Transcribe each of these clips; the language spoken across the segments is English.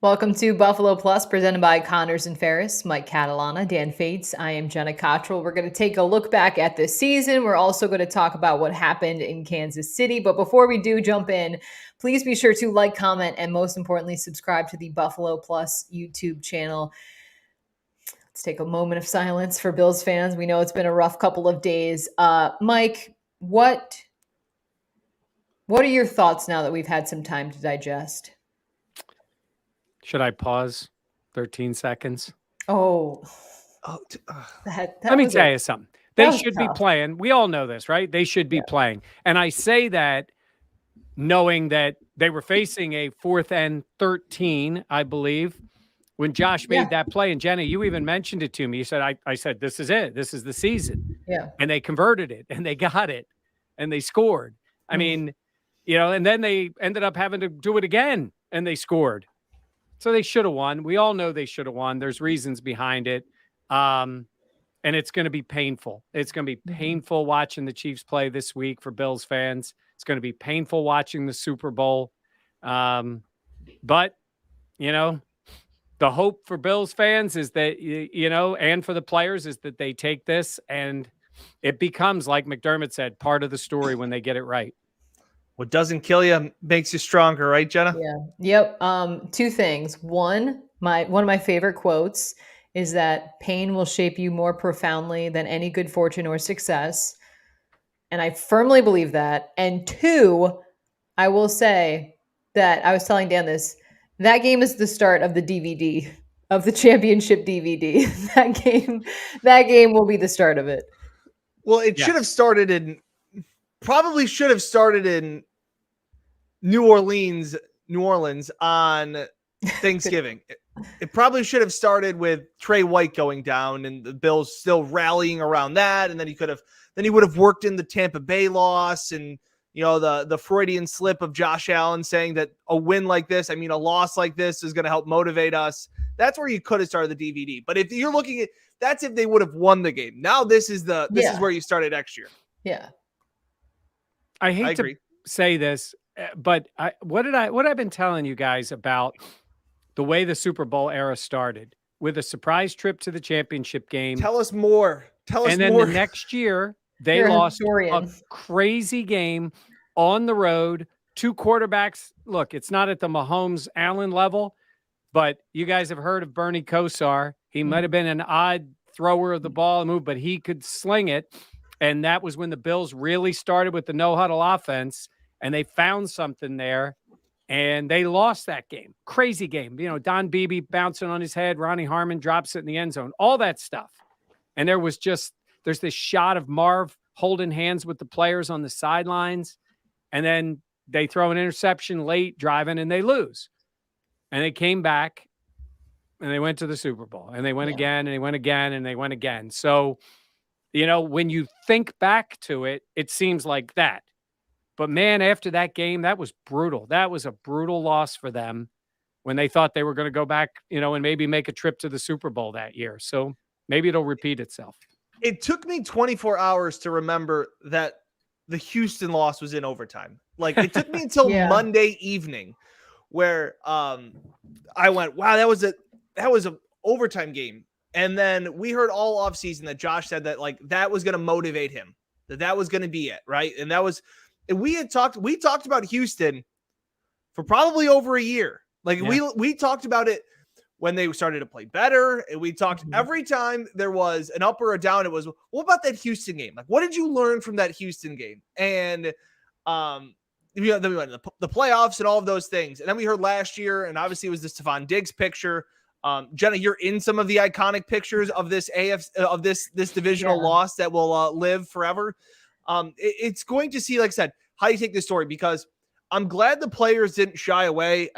Welcome to Buffalo Plus, presented by Connors and Ferris, Mike Catalana, Dan Fetes. I am Jenna Cottrell. We're going to take a look back at this season. We're also going to talk about what happened in Kansas City. But before we do jump in, please be sure to like, comment, and most importantly, subscribe to the Buffalo Plus YouTube channel. Let's take a moment of silence for Bills fans. We know it's been a rough couple of days. Mike, what are your thoughts now that we've had some time to digest? Should I pause 13 seconds? Oh, let me tell you something. They should be playing. We all know this, right? They should be playing. And I say that knowing that they were facing a 4th and 13, I believe, when Josh made that play. And Jenna, you even mentioned it to me. You said, I said, this is it. This is the season. Yeah. And they converted it and they got it and they scored. I mean, and then they ended up having to do it again and they scored. So they should have won. We all know they should have won. There's reasons behind it. And it's going to be painful. It's going to be painful watching the Chiefs play this week for Bills fans. It's going to be painful watching the Super Bowl. But, the hope for Bills fans is that, and for the players is that they take this and it becomes, like McDermott said, part of the story when they get it right. What doesn't kill you makes you stronger, right, Jenna? Yeah. Yep. Two things. One of my favorite quotes is that pain will shape you more profoundly than any good fortune or success. And I firmly believe that. And two, I will say that I was telling Dan this, that game is the start of the DVD, of the championship DVD. That game will be the start of it. Well, it should have started in New Orleans on Thanksgiving. It probably should have started with Trey White going down and the Bills still rallying around that. And then he would have worked in the Tampa Bay loss and, the Freudian slip of Josh Allen saying that a win like this, a loss like this is going to help motivate us. That's where you could have started the DVD. But if you're looking at, that's if they would have won the game. Now this is where you started next year. Yeah. I hate to say this, but what I've been telling you guys about the way the Super Bowl era started with a surprise trip to the championship game. Tell us more. And then the next year they lost a crazy game on the road. 2 quarterbacks. Look, it's not at the Mahomes Allen level, but you guys have heard of Bernie Kosar. He might have been an odd thrower of the ball and move, but he could sling it. And that was when the Bills really started with the no-huddle offense, and they found something there, and they lost that game. Crazy game. Don Beebe bouncing on his head. Ronnie Harmon drops it in the end zone. All that stuff. And there's this shot of Marv holding hands with the players on the sidelines, and then they throw an interception late driving, and they lose. And they came back, and they went to the Super Bowl, and they went again, and they went again, and they went again. So, when you think back to it, it seems like that. But, man, after that game, that was brutal. That was a brutal loss for them when they thought they were going to go back, and maybe make a trip to the Super Bowl that year. So maybe it'll repeat itself. It took me 24 hours to remember that the Houston loss was in overtime. Like, it took me until Monday evening where I went, wow, that was a overtime game. And then we heard all offseason that Josh said that that was going to motivate him, that was going to be it, right? And we talked about Houston for probably over a year. We talked about it when they started to play better. And we talked every time there was an up or a down. It was, what about that Houston game? What did you learn from that Houston game? And then we went to the playoffs and all of those things. And then we heard last year, and obviously it was the Stephon Diggs picture. Jenna, you're in some of the iconic pictures of this this divisional loss that will live forever. It's going to see, like I said, how you take this story, because I'm glad the players didn't shy away.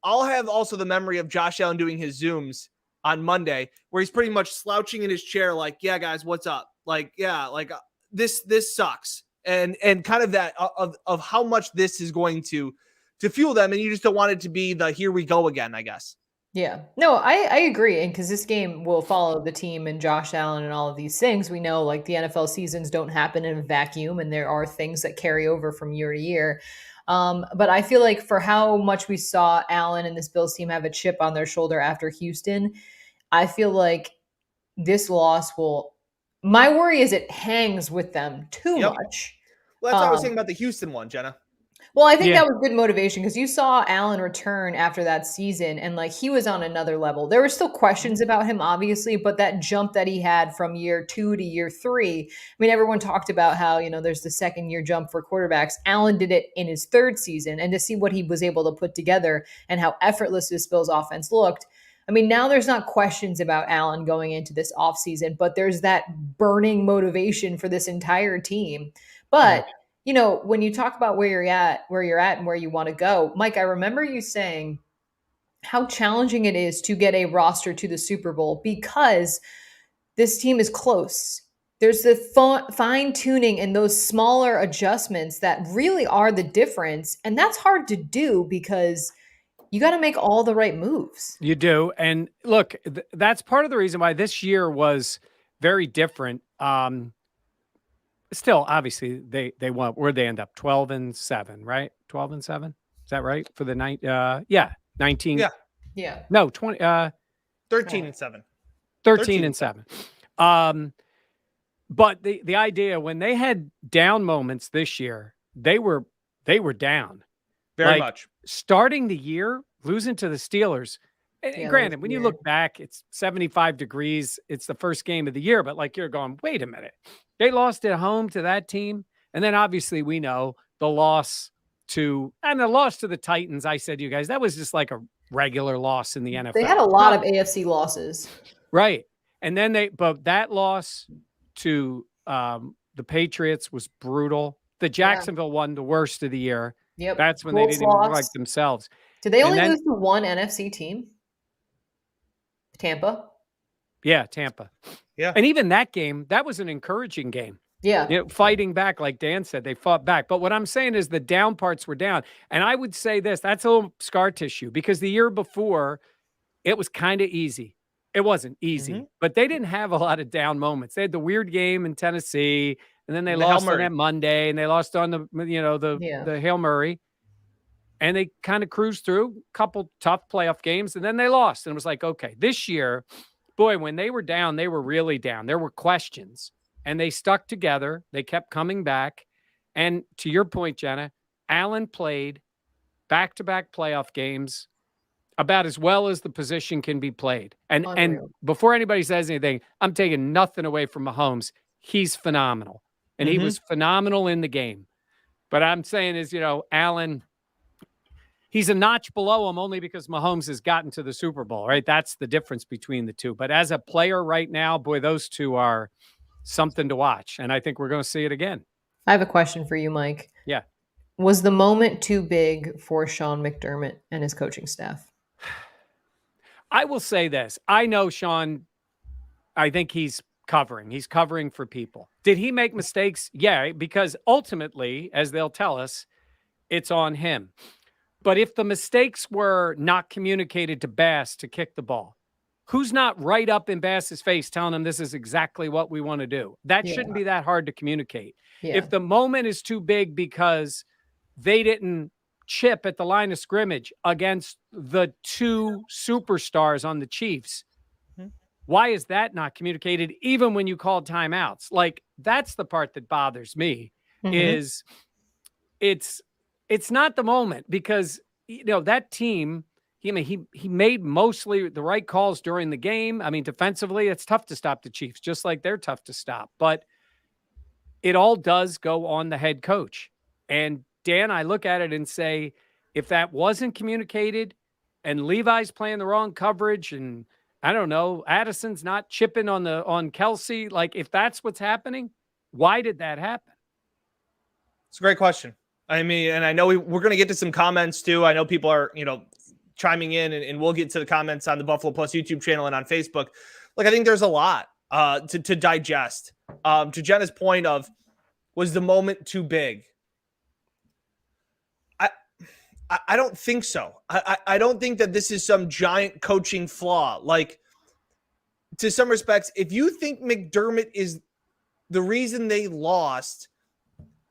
I'll have also the memory of Josh Allen doing his Zooms on Monday where he's pretty much slouching in his chair. Yeah, guys, what's up? This sucks. And kind of that of how much this is going to fuel them. And you just don't want it to be the, here we go again, I guess. Yeah, no, I agree. And because this game will follow the team and Josh Allen and all of these things, we know the NFL seasons don't happen in a vacuum, and there are things that carry over from year to year. But I feel like for how much we saw Allen and this Bills team have a chip on their shoulder after Houston, I feel like this loss will. My worry is it hangs with them too much. Well, that's what I was saying about the Houston one, Jenna. Well, I think that was good motivation because you saw Allen return after that season and like he was on another level. There were still questions about him, obviously, but that jump that he had from year 2 to year 3, I mean, everyone talked about how, there's the second year jump for quarterbacks. Allen did it in his third season, and to see what he was able to put together and how effortless this Bills offense looked. I mean, now there's not questions about Allen going into this offseason, but there's that burning motivation for this entire team. But when you talk about where you're at and where you want to go, Mike, I remember you saying how challenging it is to get a roster to the Super Bowl because this team is close. There's the fine tuning and those smaller adjustments that really are the difference. And that's hard to do because you got to make all the right moves. You do. And look, that's part of the reason why this year was very different. Still, obviously, they won. Where'd they end up? 12-7, right? 12-7. Is that right for the night? 19. Yeah. No, 20. 13-7. 13-7. But the idea when they had down moments this year, they were down very much. Starting the year, losing to the Steelers. And granted, when you look back, it's 75 degrees. It's the first game of the year, but like you're going, wait a minute. They lost at home to that team. And then obviously we know the loss to the Titans. I said to you guys, that was just like a regular loss in the NFL. They had a lot of AFC losses. Right. And then but that loss to the Patriots was brutal. The Jacksonville one, the worst of the year. Yep. That's when they didn't even look like themselves. Did they only lose to one NFC team? Tampa. Yeah, Tampa. Yeah. And even that game, that was an encouraging game. Yeah. Fighting back, like Dan said, they fought back. But what I'm saying is the down parts were down. And I would say that's a little scar tissue because the year before, it was kind of easy. It wasn't easy, but they didn't have a lot of down moments. They had the weird game in Tennessee, and then they lost on that Monday, and they lost on the Hail Murray. And they kind of cruised through a couple tough playoff games, and then they lost. And it was like, okay, this year, boy, when they were down, they were really down. There were questions, and they stuck together. They kept coming back. And to your point, Jenna, Allen played back-to-back playoff games about as well as the position can be played. And before anybody says anything, I'm taking nothing away from Mahomes. He's phenomenal, and he was phenomenal in the game. But I'm saying is, Allen – he's a notch below him only because Mahomes has gotten to the Super Bowl, right? That's the difference between the two. But as a player right now, boy, those two are something to watch. And I think we're going to see it again. I have a question for you, Mike. Yeah. Was the moment too big for Sean McDermott and his coaching staff? I will say this. I know Sean, I think he's covering. He's covering for people. Did he make mistakes? Yeah, because ultimately, as they'll tell us, it's on him. But if the mistakes were not communicated to Bass to kick the ball, who's not right up in Bass's face telling him this is exactly what we want to do? That shouldn't be that hard to communicate. Yeah. If the moment is too big because they didn't chip at the line of scrimmage against the two superstars on the Chiefs, why is that not communicated even when you call timeouts? Like, that's the part that bothers me is it's not the moment because, that team, he made mostly the right calls during the game. I mean, defensively, it's tough to stop the Chiefs, just like they're tough to stop. But it all does go on the head coach. And Dan, I look at it and say, if that wasn't communicated and Levi's playing the wrong coverage and I don't know, Addison's not chipping on Kelsey, like if that's what's happening, why did that happen? It's a great question. I mean, and I know we're going to get to some comments too. I know people are, chiming in and we'll get to the comments on the Buffalo Plus YouTube channel and on Facebook. Like, I think there's a lot to digest. To Jenna's point of, was the moment too big? I don't think so. I don't think that this is some giant coaching flaw. Like, to some respects, if you think McDermott is the reason they lost,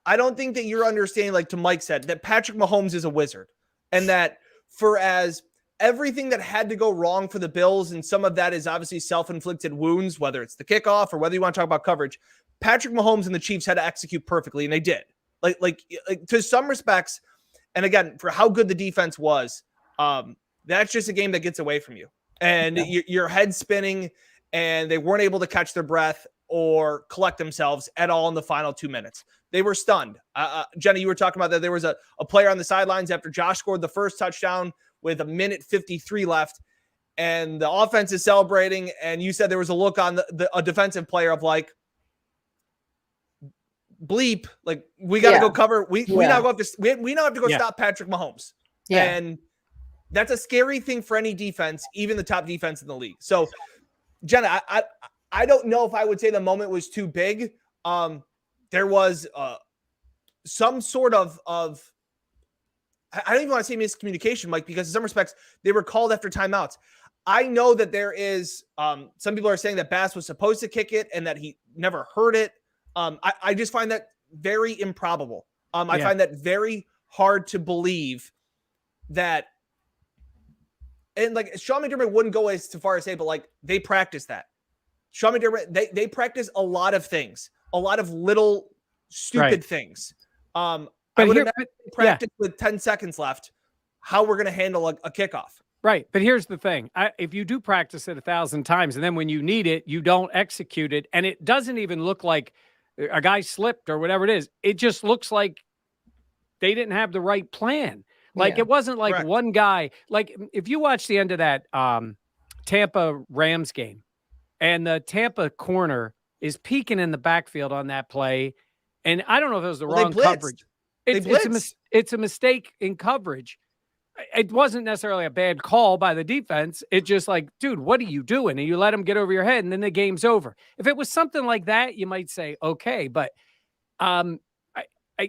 I don't think that you're understanding, like to Mike said, that Patrick Mahomes is a wizard, and that for as everything that had to go wrong for the Bills, and some of that is obviously self-inflicted wounds, whether it's the kickoff or whether you want to talk about coverage, Patrick Mahomes and the Chiefs had to execute perfectly, and they did. Like to some respects, and again, for how good the defense was, that's just a game that gets away from you, and your head spinning, and they weren't able to catch their breath or collect themselves at all in the final 2 minutes. They were stunned. Jenna, you were talking about that there was a player on the sidelines after Josh scored the first touchdown with 1:53 left, and the offense is celebrating, and you said there was a look on a defensive player of like, bleep, like we got to go cover. We now have to go stop Patrick Mahomes. Yeah. And that's a scary thing for any defense, even the top defense in the league. So Jenna, I don't know if I would say the moment was too big. There was some sort of I don't even want to say miscommunication, Mike, because in some respects they were called after timeouts. I know that there is some people are saying that Bass was supposed to kick it and that he never heard it. I just find that very improbable. I find that very hard to believe that. And like Sean McDermott wouldn't go as far as say, but like they practice that. Sean McDermott, they practice a lot of things, a lot of little stupid things. I would have practiced with 10 seconds left how we're going to handle a kickoff. Right. But here's the thing. If you do practice it 1,000 times and then when you need it, you don't execute it, and it doesn't even look like a guy slipped or whatever it is. It just looks like they didn't have the right plan. Like it wasn't like one guy. Like if you watch the end of that Tampa Rams game and the Tampa corner is peeking in the backfield on that play, and I don't know if it was the wrong coverage. It's a mistake in coverage. It wasn't necessarily a bad call by the defense. It's just like, dude, what are you doing? And you let him get over your head and then the game's over. If it was something like that, you might say, okay. But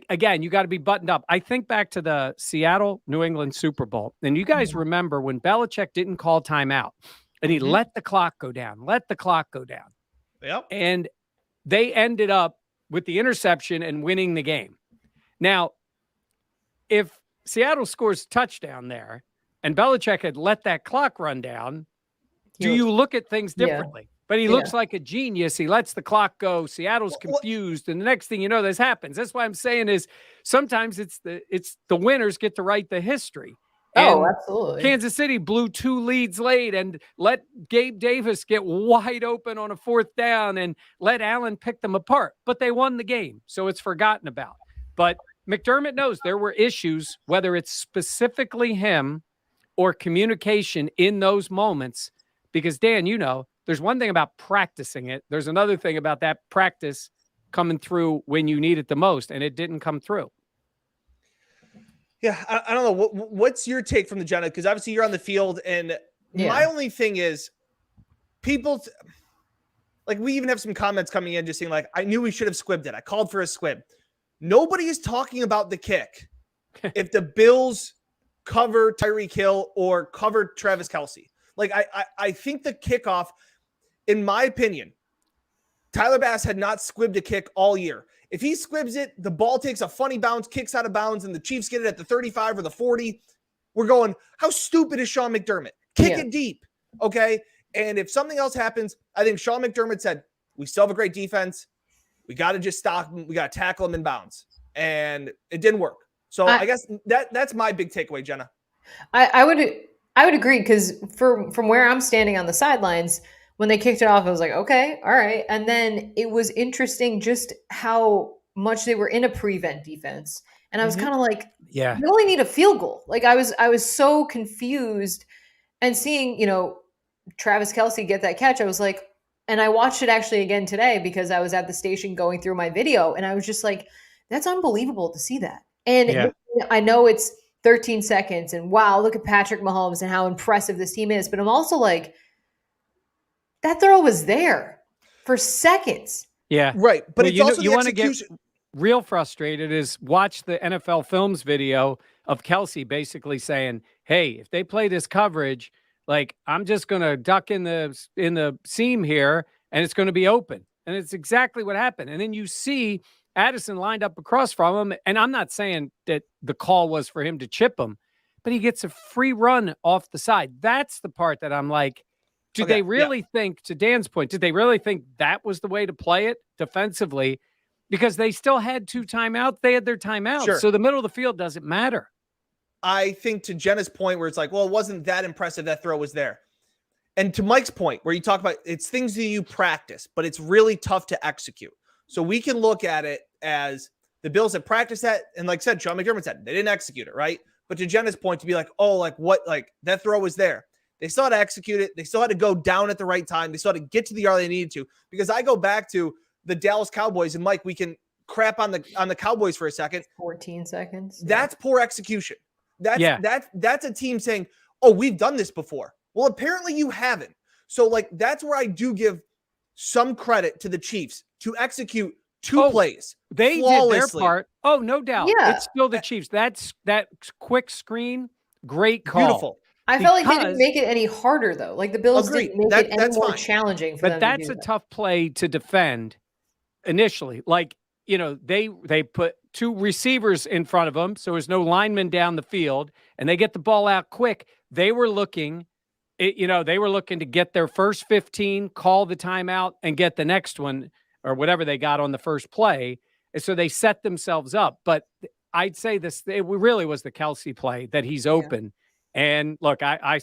again, you got to be buttoned up. I think back to the Seattle New England Super Bowl. And you guys remember when Belichick didn't call timeout and he let the clock go down. Yep. And they ended up with the interception and winning the game. Now, if Seattle scores a touchdown there and Belichick had let that clock run down, do you look at things differently? But he looks like a genius. He lets the clock go. Seattle's confused. And the next thing you know, this happens. That's why I'm saying is sometimes it's the winners get to write the history. And absolutely. Kansas City blew 2 leads late and let Gabe Davis get wide open on a 4th down and let Allen pick them apart. But they won the game, so it's forgotten about. But McDermott knows there were issues, whether it's specifically him or communication in those moments. Because, Dan, you know, there's one thing about practicing it. There's another thing about that practice coming through when you need it the most, and it didn't come through. Yeah, I don't know. What's your take from the Jenna? Because obviously you're on the field, and my only thing is people like we even have some comments coming in just saying like, I knew we should have squibbed it. I called for a squib. Nobody is talking about the kick. If the Bills cover Tyreek Hill or cover Travis Kelce, like I think the kickoff, in my opinion, Tyler Bass had not squibbed a kick all year. If he squibs it, the ball takes a funny bounce, kicks out of bounds, and the Chiefs get it at the 35 or the 40. We're going, how stupid is Sean McDermott? Kick it deep, okay? And if something else happens, I think Sean McDermott said, we still have a great defense. We got to just stop him. We got to tackle him in bounds. And it didn't work. So I guess that's my big takeaway, Jenna. I would agree, because from where I'm standing on the sidelines, when they kicked it off, I was like, okay, all right. And then it was interesting just how much they were in a prevent defense. And I was kind of like, you only need a field goal. Like I was so confused, and seeing, Travis Kelce get that catch. I was like, and I watched it actually again today because I was at the station going through my video, and I was just like, that's unbelievable to see that. And I know it's 13 seconds and wow, look at Patrick Mahomes and how impressive this team is. But I'm also like, that throw was there for seconds. Yeah. Right. But it's also you want to get real frustrated is watch the NFL Films video of Kelce basically saying, hey, if they play this coverage, like I'm just going to duck in the seam here and it's going to be open. And it's exactly what happened. And then you see Addison lined up across from him. And I'm not saying that the call was for him to chip him, but he gets a free run off the side. That's the part that I'm like, do they really think, to Dan's point, did they really think that was the way to play it defensively? Because they still had 2 timeouts. They had their timeouts. Sure. So the middle of the field doesn't matter. I think to Jenna's point where it's like, well, it wasn't that impressive that throw was there. And to Mike's point where you talk about it's things that you practice, but it's really tough to execute. So we can look at it as the Bills have practiced that. And like I said, Sean McDermott said, they didn't execute it, right? But to Jenna's point, to be like, oh, like what, like that throw was there. They still had to execute it. They still had to go down at the right time. They still had to get to the yard they needed to. Because I go back to the Dallas Cowboys, and Mike, we can crap on the Cowboys for a second. 14 seconds. That's poor execution. That's a team saying, oh, we've done this before. Well, apparently you haven't. So like, that's where I do give some credit to the Chiefs to execute 2 plays. They did their part. Oh, no doubt. Yeah. It's still the Chiefs. That quick screen, great call. Beautiful. I felt like they didn't make it any harder, though. Like the Bills didn't make it any more challenging for them. But that's a tough play to defend initially. Like, you know, they put 2 receivers in front of them, so there's no linemen down the field, and they get the ball out quick. They were looking, to get their first 15, call the timeout, and get the next one or whatever they got on the first play. And so they set themselves up. But I'd say it really was the Kelsey play that he's open. Yeah. And look, I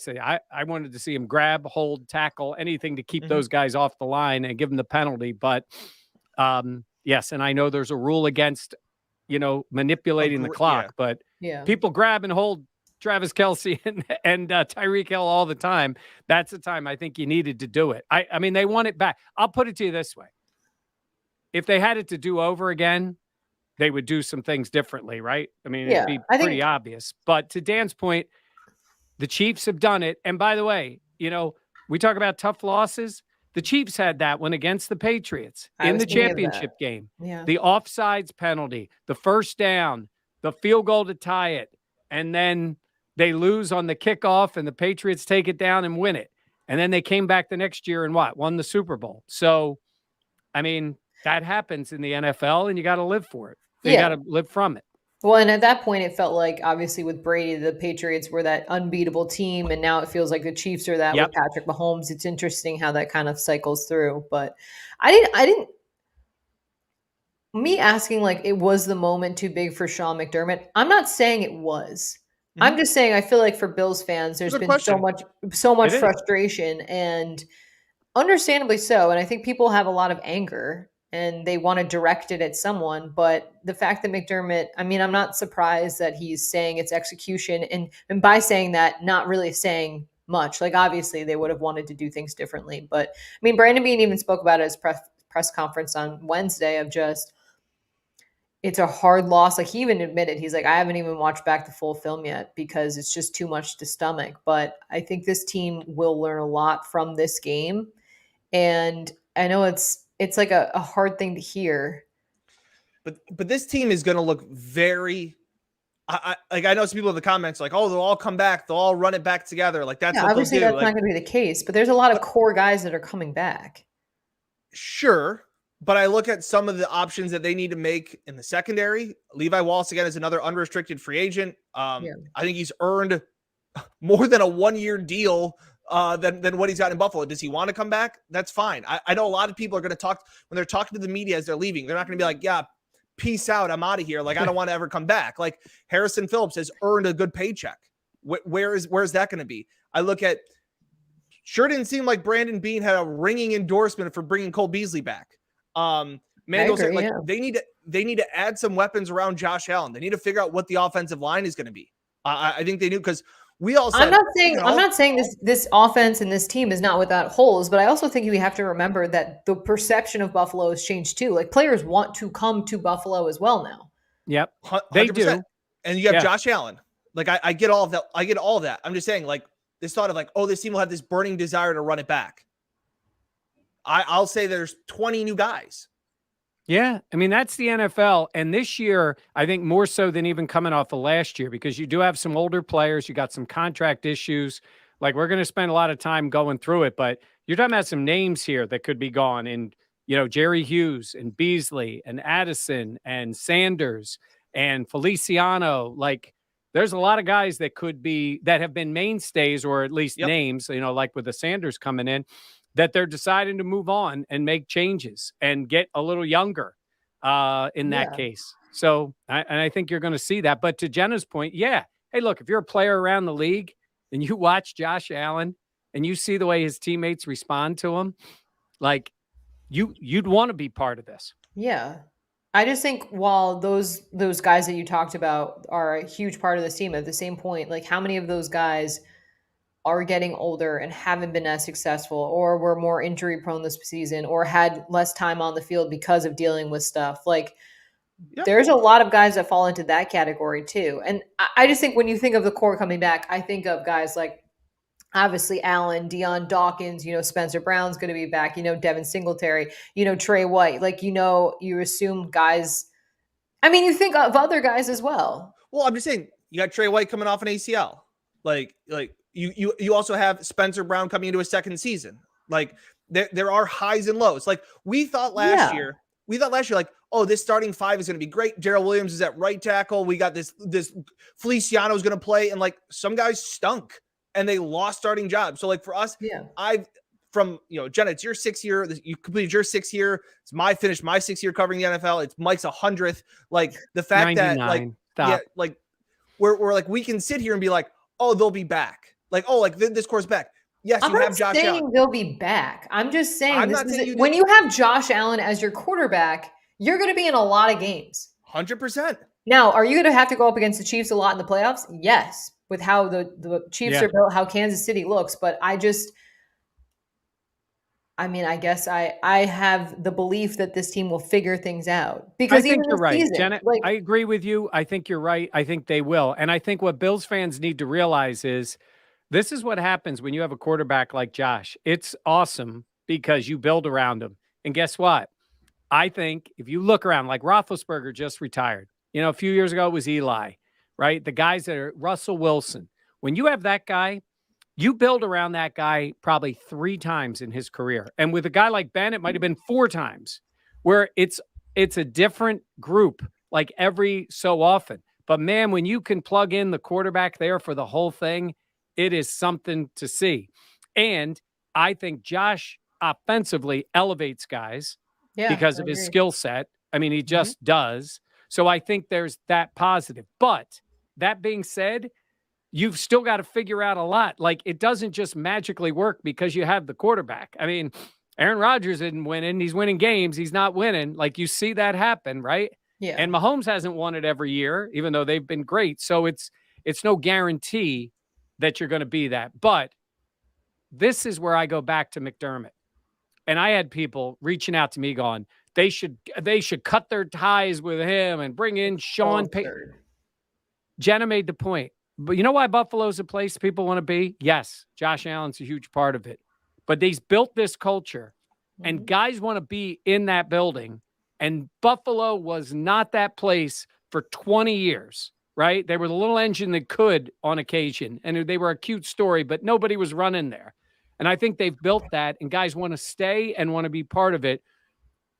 wanted to see him grab, hold, tackle, anything to keep those guys off the line and give them the penalty. But yes, and I know there's a rule against, manipulating the clock, but people grab and hold Travis Kelce and Tyreek Hill all the time. That's the time I think you needed to do it. I mean, they want it back. I'll put it to you this way. If they had it to do over again, they would do some things differently, right? I mean, it'd be pretty obvious. But to Dan's point, the Chiefs have done it. And by the way, we talk about tough losses. The Chiefs had that one against the Patriots in the championship game. Yeah. The offsides penalty, the first down, the field goal to tie it, and then they lose on the kickoff and the Patriots take it down and win it. And then they came back the next year and won the Super Bowl. So, I mean, that happens in the NFL and you got to live for it. You got to live from it. Well, and at that point, it felt like, obviously, with Brady, the Patriots were that unbeatable team, and now it feels like the Chiefs are that with Patrick Mahomes. It's interesting how that kind of cycles through. But me asking, like, it was the moment too big for Sean McDermott, I'm not saying it was. Mm-hmm. I'm just saying I feel like for Bills fans, there's been so much frustration, and understandably so. And I think people have a lot of anger and they want to direct it at someone. But the fact that McDermott, I mean, I'm not surprised that he's saying it's execution. And by saying that, not really saying much. Like, obviously, they would have wanted to do things differently. But, I mean, Brandon Beane even spoke about it at his press conference on Wednesday of just, it's a hard loss. Like, he even admitted, he's like, I haven't even watched back the full film yet because it's just too much to stomach. But I think this team will learn a lot from this game. And I know it's like a hard thing to hear. But this team is going to look very I know some people in the comments like, oh, they'll all come back. They'll all run it back together. Like that's what obviously they'll do. That's not going to be the case, but there's a lot of core guys that are coming back. Sure. But I look at some of the options that they need to make in the secondary. Levi Wallace, again, is another unrestricted free agent. I think he's earned more than a 1-year deal than what he's got in Buffalo. Does he want to come back? That's fine. I know a lot of people are going to talk when they're talking to the media as they're leaving. They're not going to be like, yeah, peace out. I'm out of here. Like, I don't want to ever come back. Like Harrison Phillips has earned a good paycheck. Where's that going to be? I look at, sure didn't seem like Brandon Beane had a ringing endorsement for bringing Cole Beasley back. Mandel said, like, they need to add some weapons around Josh Allen. They need to figure out what the offensive line is going to be. I think they knew, because we all said, I'm not saying this offense and this team is not without holes, but I also think we have to remember that the perception of Buffalo has changed too. Like, players want to come to Buffalo as well now. Yep, 100%. They do. And you have Josh Allen. Like, I get all of that. I get all of that. I'm just saying, like, this thought of like, oh, this team will have this burning desire to run it back. I'll say there's 20 new guys. Yeah, I mean, that's the NFL. And this year, I think more so than even coming off of last year, because you do have some older players. You got some contract issues. Like, we're going to spend a lot of time going through it, but you're talking about some names here that could be gone in Jerry Hughes and Beasley and Addison and Sanders and Feliciano. Like, there's a lot of guys that have been mainstays, or at least names, like with the Sanders coming in, that they're deciding to move on and make changes and get a little younger in that case. So I think you're going to see that. But to Jenna's point, hey, look, if you're a player around the league and you watch Josh Allen and you see the way his teammates respond to him, like, you'd want to be part of this. Yeah. I just think while those guys that you talked about are a huge part of this team, at the same point, like, how many of those guys are getting older and haven't been as successful, or were more injury prone this season, or had less time on the field because of dealing with stuff? Like, there's a lot of guys that fall into that category too. And I just think when you think of the core coming back, I think of guys like, obviously, Allen, Deion Dawkins, Spencer Brown's going to be back, Devin Singletary, Trey White. Like, you assume guys. I mean, you think of other guys as well. Well, I'm just saying, you got Trey White coming off an ACL. Like you also have Spencer Brown coming into his second season. Like, there are highs and lows. Like, we thought last year, like, oh, this starting five is going to be great. Darrell Williams is at right tackle. We got this Feliciano is going to play, and like, some guys stunk and they lost starting jobs. So, like, for us, Jenna, it's your 6th year. You completed your 6th year. It's my 6th year covering the NFL. It's Mike's 100th. Like, the fact that, like, we're like, we can sit here and be like, oh, they'll be back. Like, oh, like, this course back. Yes, I'm not saying they'll be back. I'm just saying, when you have Josh Allen as your quarterback, you're going to be in a lot of games. 100%. Now, are you going to have to go up against the Chiefs a lot in the playoffs? Yes, with how the Chiefs are built, how Kansas City looks. But I guess I have the belief that this team will figure things out. Because I think you're right, Jenna. I agree with you. I think you're right. I think they will. And I think what Bills fans need to realize is, this is what happens when you have a quarterback like Josh. It's awesome because you build around him. And guess what? I think if you look around, like, Roethlisberger just retired. A few years ago it was Eli, right? The guys that are Russell Wilson. When you have that guy, you build around that guy probably 3 times in his career. And with a guy like Ben, it might have been 4 times, where it's a different group, like, every so often. But man, when you can plug in the quarterback there for the whole thing, it is something to see. And I think Josh offensively elevates guys because of his skill set. I mean, he just does. So I think there's that positive. But that being said, you've still got to figure out a lot. Like, it doesn't just magically work because you have the quarterback. I mean, Aaron Rodgers isn't winning. He's winning games. He's not winning. Like, you see that happen, right? Yeah. And Mahomes hasn't won it every year, even though they've been great. So it's no guarantee that you're going to be that. But this is where I go back to McDermott. And I had people reaching out to me going, they should cut their ties with him and bring in Sean Payton. Jenna made the point. But you know why Buffalo's a place people want to be? Yes, Josh Allen's a huge part of it. But he's built this culture, and guys want to be in that building. And Buffalo was not that place for 20 years. Right? They were the little engine that could on occasion, and they were a cute story, but nobody was running there. And I think they've built that, and guys want to stay and want to be part of it.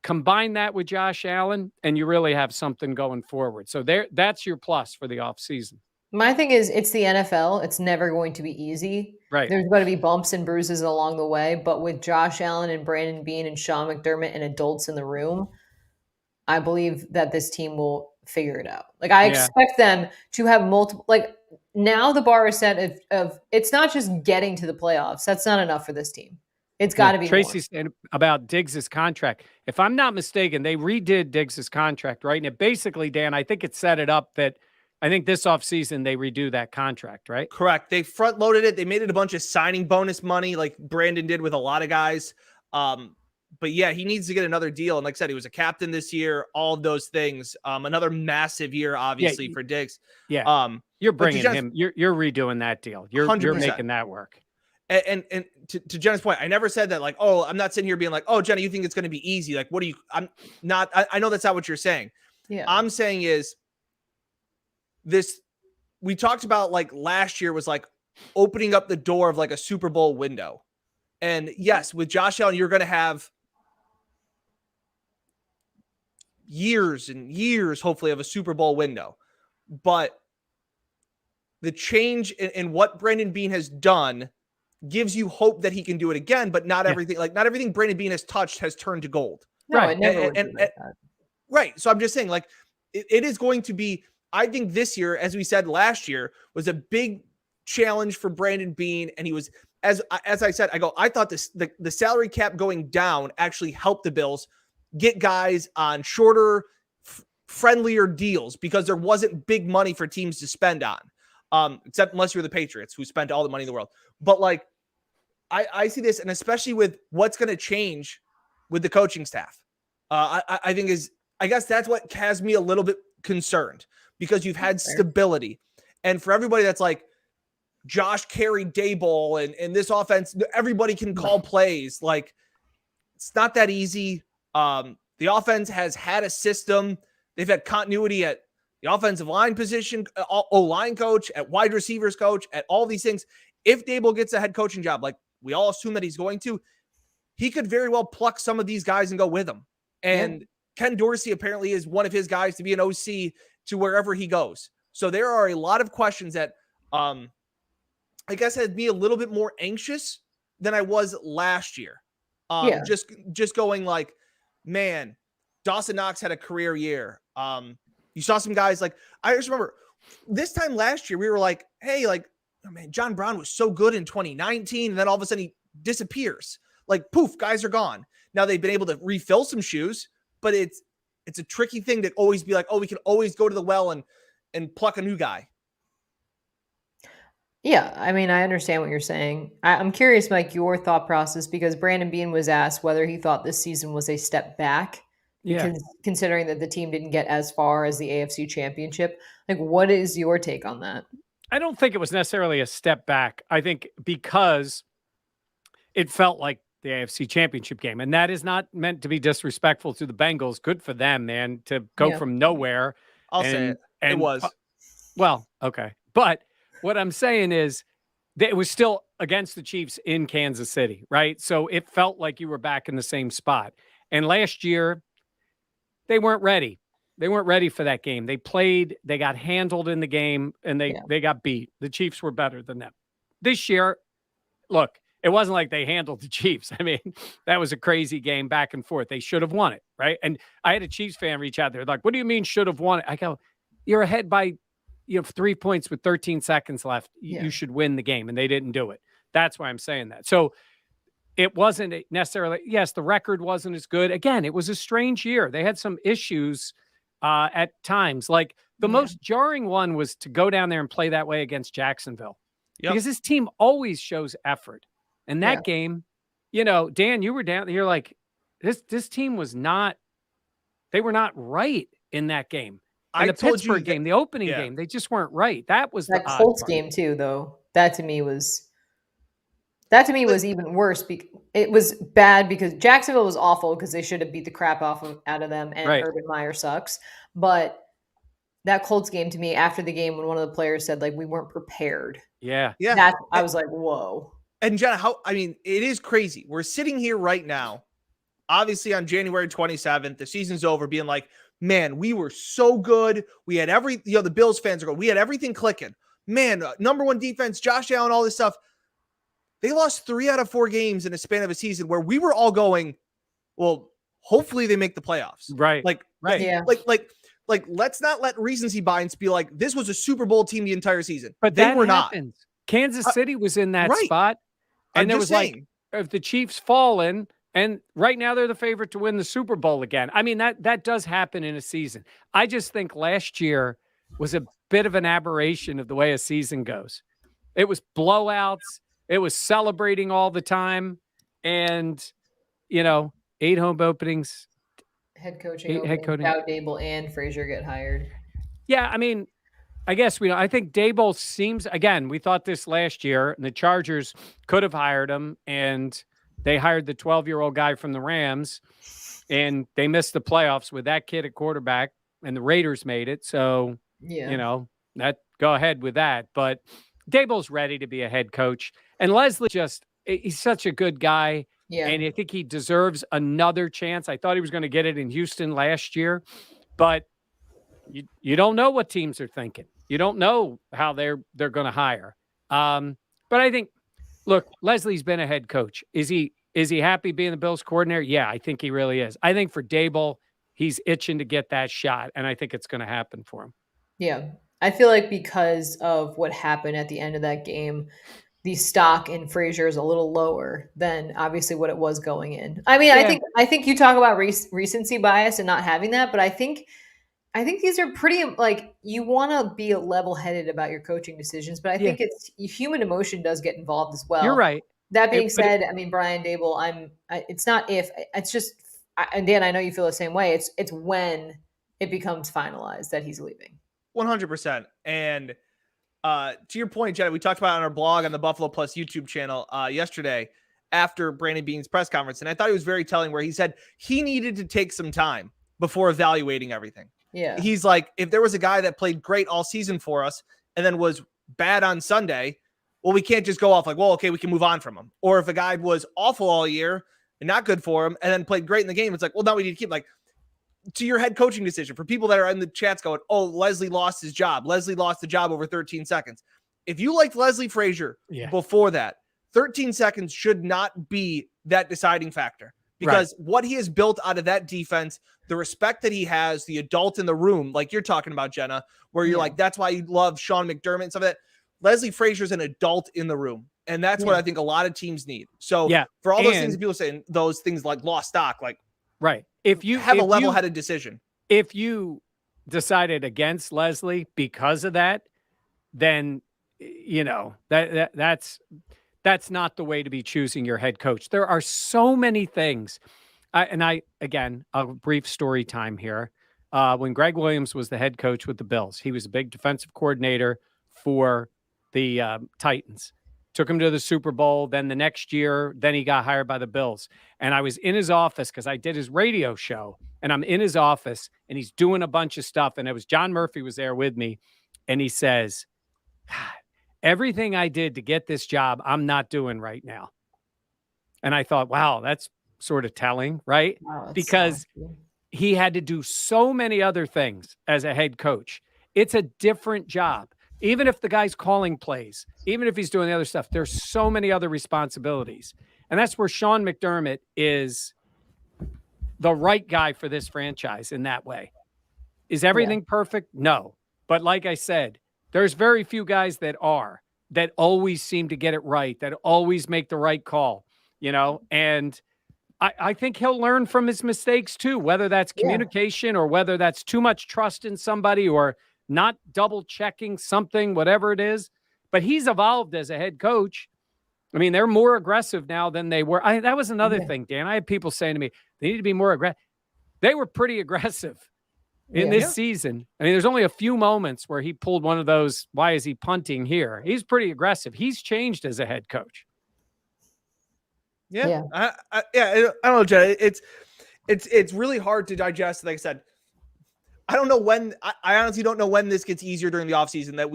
Combine that with Josh Allen, and you really have something going forward. So that's your plus for the offseason. My thing is, it's the NFL. It's never going to be easy. Right. There's going to be bumps and bruises along the way, but with Josh Allen and Brandon Beane and Sean McDermott and adults in the room, I believe that this team will figure it out. Like, I expect them to have multiple, like, now the bar is set of it's not just getting to the playoffs. That's not enough for this team. It's got to be Tracy said about Diggs' contract. If I'm not mistaken, they redid Diggs' contract, right? And it basically, Dan, I think it set it up that I think this offseason they redo that contract, right? Correct. They front loaded it. They made it a bunch of signing bonus money like Brandon did with a lot of guys. But yeah, he needs to get another deal. And like I said, he was a captain this year, all of those things. Another massive year, obviously, for Diggs. Yeah. You're bringing him. You're redoing that deal. You're making that work. And to Jenna's point, I never said that, like, oh, I'm not sitting here being like, oh, Jenna, you think it's going to be easy. Like, I'm not, I know that's not what you're saying. Yeah. I'm saying is this, we talked about, like, last year was like opening up the door of like a Super Bowl window. And yes, with Josh Allen, you're going to have years and years, hopefully, of a Super Bowl window. But the change in what Brandon Beane has done gives you hope that he can do it again, but not everything, like not everything Brandon Beane has touched has turned to gold. No, it never would be like that. Right. So I'm just saying, like, it is going to be, I think this year, as we said last year, was a big challenge for Brandon Beane. And he was, as I said, I thought the salary cap going down actually helped the Bills get guys on shorter, friendlier deals because there wasn't big money for teams to spend on. Except unless you're the Patriots, who spent all the money in the world. But like, I see this, and especially with what's going to change with the coaching staff, I think I guess that's what has me a little bit concerned, because you've had stability, and for everybody that's like Josh Carey, Daboll, and this offense, everybody can call plays. Like, it's not that easy. The offense has had a system. They've had continuity at the offensive line position, O-line coach, at wide receivers coach, at all these things. If Daboll gets a head coaching job, like we all assume that he's going to, he could very well pluck some of these guys and go with him. And Ken Dorsey apparently is one of his guys to be an OC to wherever he goes. So there are a lot of questions that I guess had me a little bit more anxious than I was last year. Just going like, man, Dawson Knox had a career year. You saw some guys like, I just remember this time last year, we were like, hey, like, oh man, John Brown was so good in 2019. And then all of a sudden he disappears. Like, poof, guys are gone. Now they've been able to refill some shoes, but it's a tricky thing to always be like, oh, we can always go to the well and pluck a new guy. Yeah, I mean, I understand what you're saying. I'm curious, Mike, your thought process, because Brandon Beane was asked whether he thought this season was a step back. Yeah. Considering that the team didn't get as far as the AFC Championship. Like, what is your take on that? I don't think it was necessarily a step back. I think because it felt like the AFC Championship game, and that is not meant to be disrespectful to the Bengals. Good for them, man, to go from nowhere. I'll say it. It was. Well, okay. But what I'm saying is that it was still against the Chiefs in Kansas City, right? So it felt like you were back in the same spot. And last year, they weren't ready. They weren't ready for that game. They got handled in the game, and they got beat. The Chiefs were better than them. This year, look, it wasn't like they handled the Chiefs. I mean, that was a crazy game back and forth. They should have won it, right? And I had a Chiefs fan reach out there like, what do you mean should have won it? I go, you're ahead by 3 points with 13 seconds left. You should win the game, and they didn't do it. That's why I'm saying that. So it wasn't necessarily, yes, the record wasn't as good. Again, it was a strange year. They had some issues at times. Like the most jarring one was to go down there and play that way against Jacksonville. Because this team always shows effort. And that game, Dan, you were down, you're like, this team was not, they were not right in that game. And the Pittsburgh game, the opening game, they just weren't right. That was that Colts game too, though. That to me was even worse. It was bad because Jacksonville was awful because they should have beat the crap out of them, and Urban Meyer sucks. But that Colts game, to me, after the game, when one of the players said like we weren't prepared, I was like, whoa. And Jenna, it is crazy. We're sitting here right now, obviously on January 27th, the season's over, being like, man, we were so good. We had the Bills fans are going, we had everything clicking. Man, number one defense, Josh Allen, all this stuff. They lost 3 out of 4 games in a span of a season where we were all going, well, hopefully they make the playoffs. Right. Like, let's not let recency bias be like, this was a Super Bowl team the entire season. But they were not. Kansas City was in that spot. And there was like, if the Chiefs fallen, and right now they're the favorite to win the Super Bowl again. I mean, that does happen in a season. I just think last year was a bit of an aberration of the way a season goes. It was blowouts. It was celebrating all the time. And, 8 home openings. Head coaching without Daboll and Frazier get hired. Yeah, I mean, I guess I think Daboll seems, again, we thought this last year, and the Chargers could have hired him, and they hired the 12-year-old guy from the Rams, and they missed the playoffs with that kid at quarterback, and the Raiders made it. So, go ahead with that. But Daboll's ready to be a head coach. And Leslie he's such a good guy. Yeah. And I think he deserves another chance. I thought he was going to get it in Houston last year, but you don't know what teams are thinking. You don't know how they're going to hire. But I think, look, Leslie's been a head coach. Is he happy being the Bills coordinator? Yeah, I think he really is. I think for Dable, he's itching to get that shot, and I think it's going to happen for him. Yeah. I feel like because of what happened at the end of that game, the stock in Frazier is a little lower than obviously what it was going in. I mean, Yeah. I think you talk about recency bias and not having that, but I think these are pretty, like, you want to be level-headed about your coaching decisions, but I think it's human emotion does get involved as well. You're right. That being said, I mean, Brian Dable, it's not if, it's just, and Dan, I know you feel the same way. It's when it becomes finalized that he's leaving. 100%. And to your point, Jenna, we talked about it on our blog on the Buffalo Plus YouTube channel yesterday after Brandon Beane's press conference. And I thought it was very telling where he said he needed to take some time before evaluating everything. Yeah. He's like, if there was a guy that played great all season for us and then was bad on Sunday, well, we can't just go off like, well, okay, we can move on from him. Or if a guy was awful all year and not good for him and then played great in the game, it's like, well, now we need to keep, like, to your head coaching decision, for people that are in the chats going, oh, Leslie lost his job. Leslie lost the job over 13 seconds. If you liked Leslie Frazier before that, 13 seconds should not be that deciding factor, because what he has built out of that defense, the respect that he has, the adult in the room, like you're talking about, Jenna, where you're like, that's why you love Sean McDermott and stuff like that. Leslie Frazier's an adult in the room. And that's what I think a lot of teams need. So for all those things that people saying, those things like lost stock, like, if you have a level-headed decision. If you decided against Leslie because of that, then that's not the way to be choosing your head coach. There are so many things. Again, a brief story time here. When Greg Williams was the head coach with the Bills, he was a big defensive coordinator for the Titans. Took him to the Super Bowl. Then the next year, then he got hired by the Bills. And I was in his office because I did his radio show. And I'm in his office and he's doing a bunch of stuff. And it was John Murphy was there with me. And he says, everything I did to get this job, I'm not doing right now. And I thought, wow, that's sort of telling, right? Wow, because he had to do so many other things as a head coach. It's a different job. Even if the guy's calling plays, even if he's doing the other stuff, there's so many other responsibilities. And that's where Sean McDermott is the right guy for this franchise in that way. Is everything perfect? No. But like I said, there's very few guys that always seem to get it right, that always make the right call, and I think he'll learn from his mistakes too, whether that's communication or whether that's too much trust in somebody or not double checking something, whatever it is. But he's evolved as a head coach. I mean, they're more aggressive now than they were. That was another thing, Dan. I had people saying to me, they need to be more aggressive. They were pretty aggressive in this season. I mean, there's only a few moments where he pulled one of those, why is he punting here? He's pretty aggressive. He's changed as a head coach. I don't know, Jenna. It's really hard to digest. Like I said, I don't know when. I honestly don't know when this gets easier during the offseason, that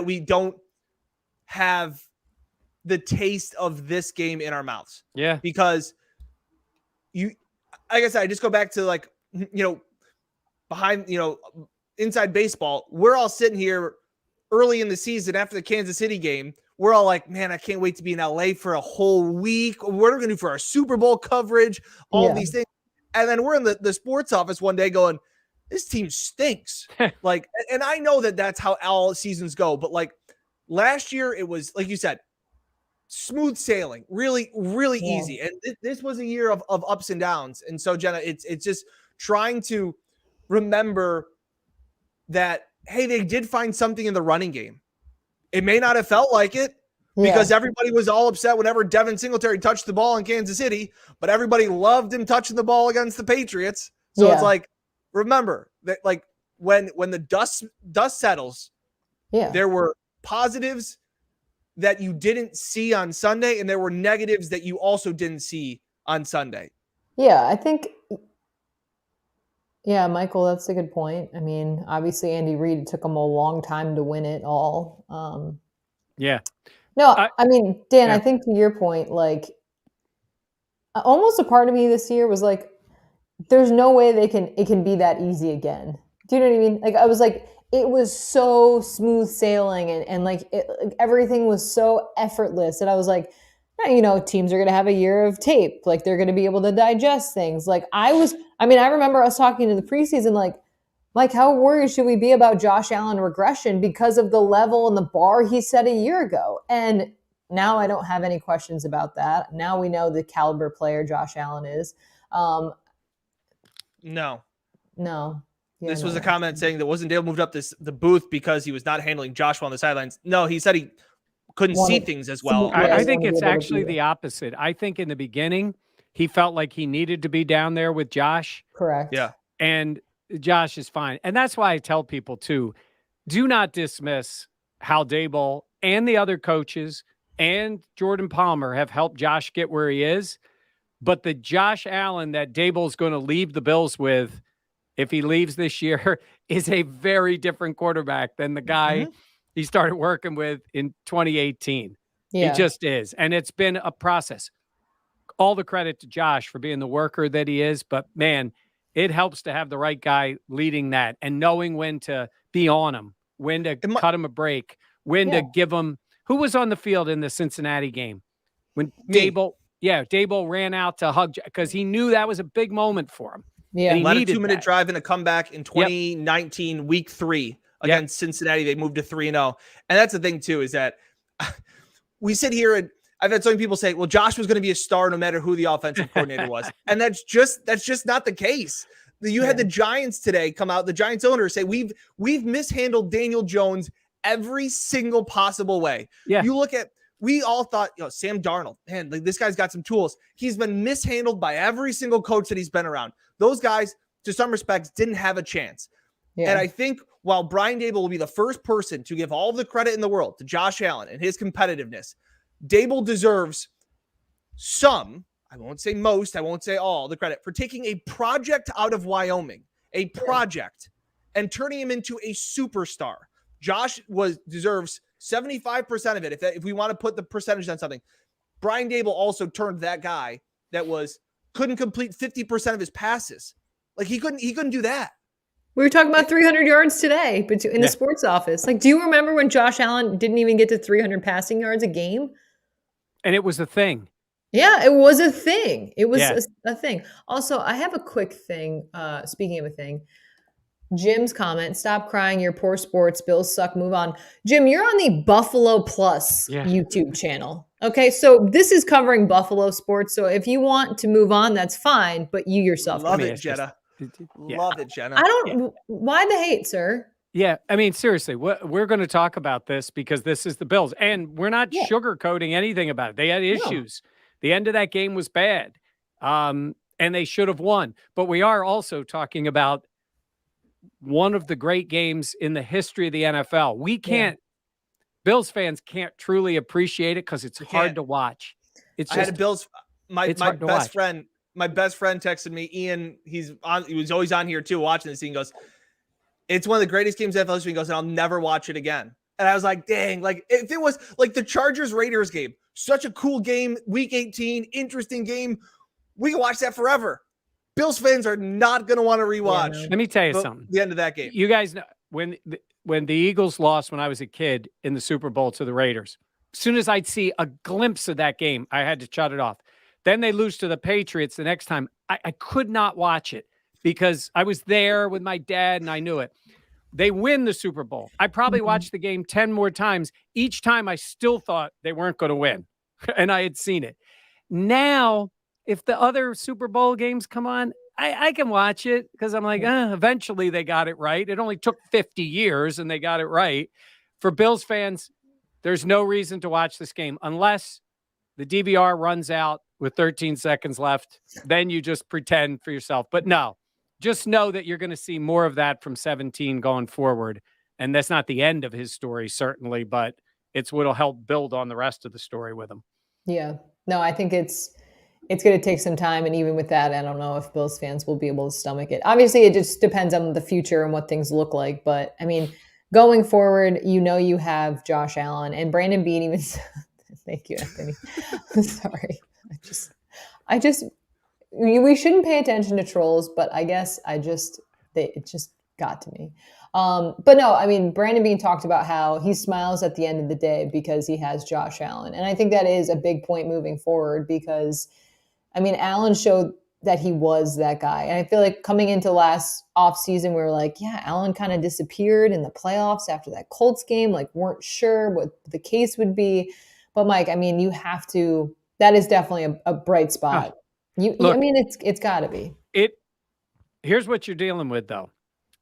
we don't have the taste of this game in our mouths. Yeah, because like I said, I just go back to, like, behind, inside baseball. We're all sitting here early in the season after the Kansas City game. We're all like, man, I can't wait to be in LA for a whole week. What are we going to do for our Super Bowl coverage? All these things. And then we're in the sports office one day going, this team stinks. Like, and I know that that's how all seasons go. But like last year, it was, like you said, smooth sailing, really, really easy. And this was a year of ups and downs. And so, Jenna, it's just trying to remember that, hey, they did find something in the running game. It may not have felt like it because everybody was all upset whenever Devin Singletary touched the ball in Kansas City, but everybody loved him touching the ball against the Patriots. So it's like, remember that, like, when the dust settles, there were positives that you didn't see on Sunday, and there were negatives that you also didn't see on Sunday. Yeah, I think. Yeah, Michael, that's a good point. I mean, obviously, Andy Reid took him a long time to win it all. No, I mean, Dan, I think to your point, like, almost a part of me this year was like, there's no way it can be that easy again. Do you know what I mean? Like, I was like, it was so smooth sailing and like, everything was so effortless. And I was like, teams are going to have a year of tape. Like, they're going to be able to digest things. Like, I remember us talking to the preseason, like, how worried should we be about Josh Allen regression because of the level and the bar he set a year ago? And now I don't have any questions about that. Now we know the caliber player Josh Allen is. No. Yeah, this was a comment saying that wasn't Dale moved up the booth because he was not handling Joshua on the sidelines. No, he said he couldn't see things as well. I think it's actually the opposite. I think in the beginning, he felt like he needed to be down there with Josh. Correct. Yeah. And Josh is fine. And that's why I tell people too, do not dismiss how Daboll and the other coaches and Jordan Palmer have helped Josh get where he is. But the Josh Allen that Daboll's going to leave the Bills with, if he leaves this year, is a very different quarterback than the guy he started working with in 2018. Yeah. He just is. And it's been a process. All the credit to Josh for being the worker that he is. But, man, it helps to have the right guy leading that and knowing when to be on him, when to cut him a break, when to give him – who was on the field in the Cincinnati game? When Daboll ran out to hug because he knew that was a big moment for him. Yeah, he led a 2-minute drive and a comeback in 2019, week 3 against Cincinnati. They moved to 3-0. And that's the thing, too, is that we sit here and I've had so many people say, well, Josh was going to be a star no matter who the offensive coordinator was. And that's just not the case. You had the Giants today come out, the Giants owner say, we've mishandled Daniel Jones every single possible way. Yeah. You look at, we all thought, Sam Darnold, man, like, this guy's got some tools. He's been mishandled by every single coach that he's been around. Those guys, to some respects, didn't have a chance. Yeah. And I think while Brian Daboll will be the first person to give all the credit in the world to Josh Allen and his competitiveness, Daboll deserves some, I won't say most, I won't say all, the credit for taking a project out of Wyoming, and turning him into a superstar. Josh deserves 75% of it. If we want to put the percentage on something, Brian Daboll also turned that guy that couldn't complete 50% of his passes. Like, he couldn't do that. We were talking about 300 yards today in the sports office. Like, do you remember when Josh Allen didn't even get to 300 passing yards a game? And it was a thing. Yeah, it was a thing. It was a thing. Also, I have a quick thing. Speaking of a thing, Jim's comment, stop crying, you're poor sports, Bills suck, move on. Jim, you're on the Buffalo Plus YouTube channel. Okay, so this is covering Buffalo sports. So if you want to move on, that's fine, but you yourself. Love it, Jenna. Love it, Jenna. I don't, why the hate, sir? Yeah, I mean, seriously, we're going to talk about this because this is the Bills, and we're not sugarcoating anything about it. They had issues. No. The end of that game was bad, and they should have won. But we are also talking about one of the great games in the history of the NFL. We can't, Bills fans can't truly appreciate it because it's hard to watch. It's just, I had a Bills, my best friend texted me, Ian, he was always on here too, watching this. He goes, it's one of the greatest games in NFL history. He goes, and I'll never watch it again. And I was like, dang, like if it was like the Chargers-Raiders game, such a cool game, week 18, interesting game. We can watch that forever. Bills fans are not going to want to rewatch. Yeah, let me tell you something. The end of that game. You guys know when the Eagles lost when I was a kid in the Super Bowl to the Raiders, as soon as I'd see a glimpse of that game, I had to shut it off. Then they lose to the Patriots the next time. I could not watch it because I was there with my dad and I knew it. They win the Super Bowl. I probably watched the game 10 more times. Each time I still thought they weren't going to win, and I had seen it. Now, if the other Super Bowl games come on, I can watch it because I'm like, eventually they got it right. It only took 50 years and they got it right. For Bills fans, there's no reason to watch this game unless the DVR runs out with 13 seconds left. Then you just pretend for yourself. But no, just know that you're going to see more of that from 17 going forward. And that's not the end of his story, certainly, but it's what'll help build on the rest of the story with him. Yeah. No, I think it's going to take some time. And even with that, I don't know if Bills fans will be able to stomach it. Obviously, it just depends on the future and what things look like. But, I mean, going forward, you have Josh Allen and Brandon Beane even – thank you, Anthony. Sorry. we shouldn't pay attention to trolls, but I guess it just got to me. But no, I mean, Brandon Beane talked about how he smiles at the end of the day because he has Josh Allen. And I think that is a big point moving forward because, I mean, Allen showed that he was that guy. And I feel like coming into last offseason, we were like, yeah, Allen kind of disappeared in the playoffs after that Colts game, like weren't sure what the case would be. But Mike, I mean, that is definitely a bright spot. Look, I mean, it's got to be. Here's what you're dealing with, though.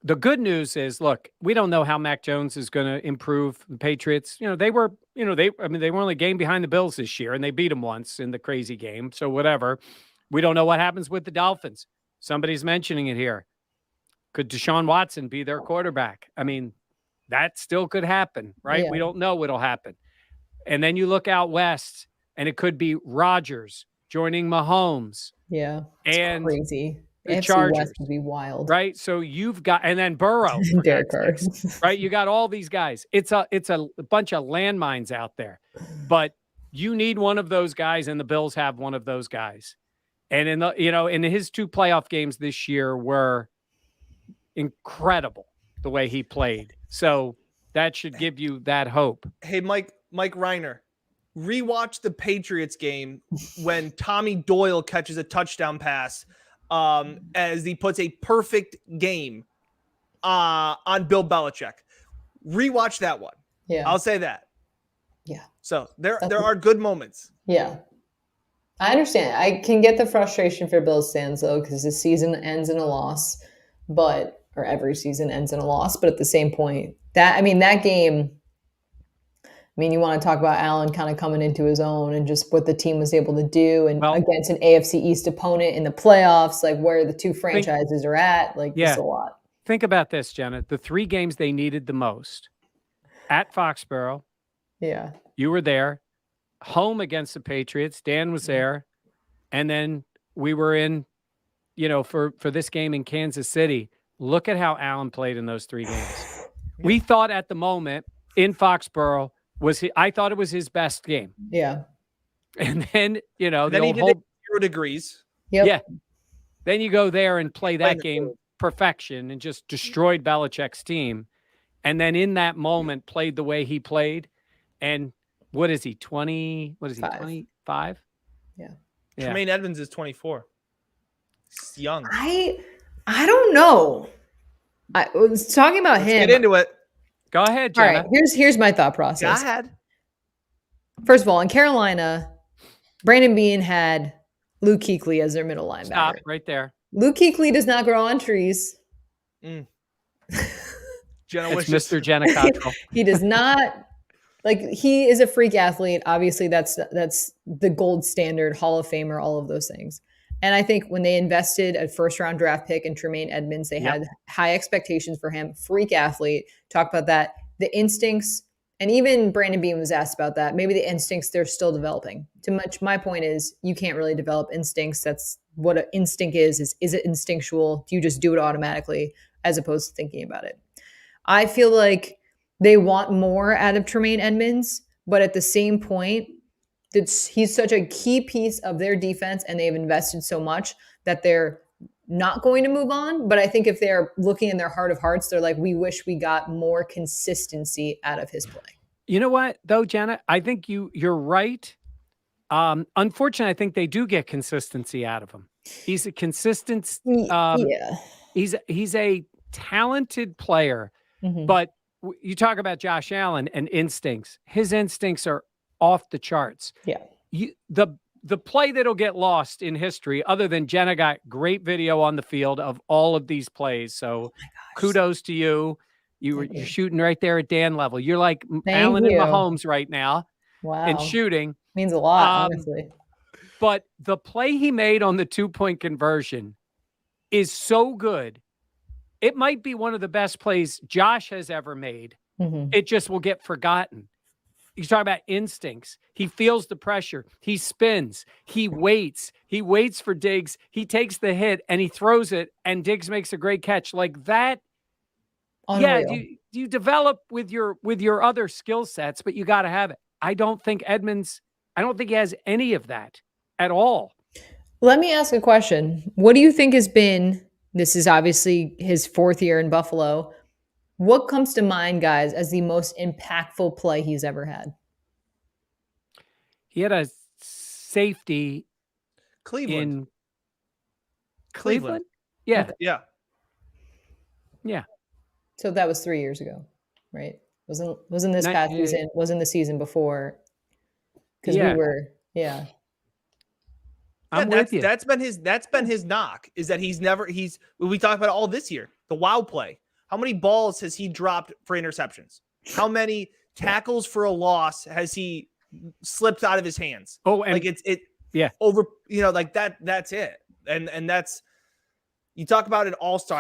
The good news is, look, we don't know how Mac Jones is going to improve the Patriots. They were only a game behind the Bills this year, and they beat them once in the crazy game. So whatever. We don't know what happens with the Dolphins. Somebody's mentioning it here. Could Deshaun Watson be their quarterback? I mean, that still could happen, right? Yeah. We don't know what'll happen. And then you look out west, and it could be Rodgers joining Mahomes. Yeah, and crazy. The Chargers West would be wild, right? So you've got, and then Burrow, Derek Carr, right? You got all these guys. It's a bunch of landmines out there, but you need one of those guys, and the Bills have one of those guys. And in his 2 playoff games this year were incredible the way he played. So that should give you that hope. Hey, Mike Reiner, rewatch the Patriots game when Tommy Doyle catches a touchdown pass as he puts a perfect game on Bill Belichick. Rewatch that one. Yeah, I'll say that. Yeah. So there are good moments. Yeah. I understand. I can get the frustration for Bills fans, though, because the season ends in a loss, or every season ends in a loss. But at the same point, that game, you want to talk about Allen kind of coming into his own and just what the team was able to do and against an AFC East opponent in the playoffs, like where the two franchises are at, it's a lot. Think about this, Jenna. The 3 games they needed the most at Foxborough. Yeah. You were there. Home against the Patriots. Dan was there. And then we were in, for this game in Kansas City. Look at how Allen played in those 3 games. We thought at the moment in Foxborough I thought it was his best game. Yeah. And then, then he did 0 degrees. Yep. Yeah. Then you go there and play that game perfection and just destroyed Belichick's team. And then in that moment played the way he played. And what is he? 20? What is he? 25? Yeah. Tremaine Edmonds is 24. He's young. I don't know. I was talking about him. Get into it. Go ahead, Jenna. All right, here's my thought process. Go ahead. First of all, in Carolina, Brandon Beane had Luke Kuechly as their middle linebacker. Stop right there. Luke Kuechly does not grow on trees. Jenna it's Mr. Jenna Cottrell. He does not. He is a freak athlete. Obviously, that's the gold standard, Hall of Famer, all of those things. And I think when they invested a first-round draft pick in Tremaine Edmonds, they had high expectations for him. Freak athlete. Talk about that. The instincts, and even Brandon Beane was asked about that. Maybe the instincts they're still developing. My point is, you can't really develop instincts. That's what an instinct is. Is it instinctual? Do you just do it automatically as opposed to thinking about it? I feel like they want more out of Tremaine Edmonds, but at the same point, he's such a key piece of their defense, and they've invested so much that they're not going to move on. But I think if they're looking in their heart of hearts, they're like, we wish we got more consistency out of his play. You know what, though, Jenna? I think you're right. Unfortunately, I think they do get consistency out of him. He's a consistent. He's a talented player, but you talk about Josh Allen and instincts. His instincts are off the charts. Yeah. The play that'll get lost in history, other than Jenna got great video on the field of all of these plays. So kudos to you. You're shooting right there at Dan level. You're like Allen and Mahomes right now. Wow. And shooting. Means a lot, honestly. But the play he made on the 2-point conversion is so good. It might be one of the best plays Josh has ever made. It just will get forgotten. You talk about instincts. He feels the pressure. He spins. He waits. He waits for Diggs. He takes the hit and he throws it, and Diggs makes a great catch. Like that. Unreal. Yeah, you develop with your other skill sets, but you got to have it. I don't think he has any of that at all. Let me ask a question. What do you think has been, this is obviously his 4th year in Buffalo. What comes to mind, guys, as the most impactful play he's ever had? He had a safety Cleveland. in Cleveland? Yeah. Okay. Yeah. Yeah. So that was 3 years ago, right? Wasn't this past season? Wasn't the season before? Because we were, yeah. That's been his knock, is that we talked about it all this year. The wow play. How many balls has he dropped for interceptions? How many tackles for a loss has he slipped out of his hands? Oh, and over, like that's it. And that's, you talk about an all-star.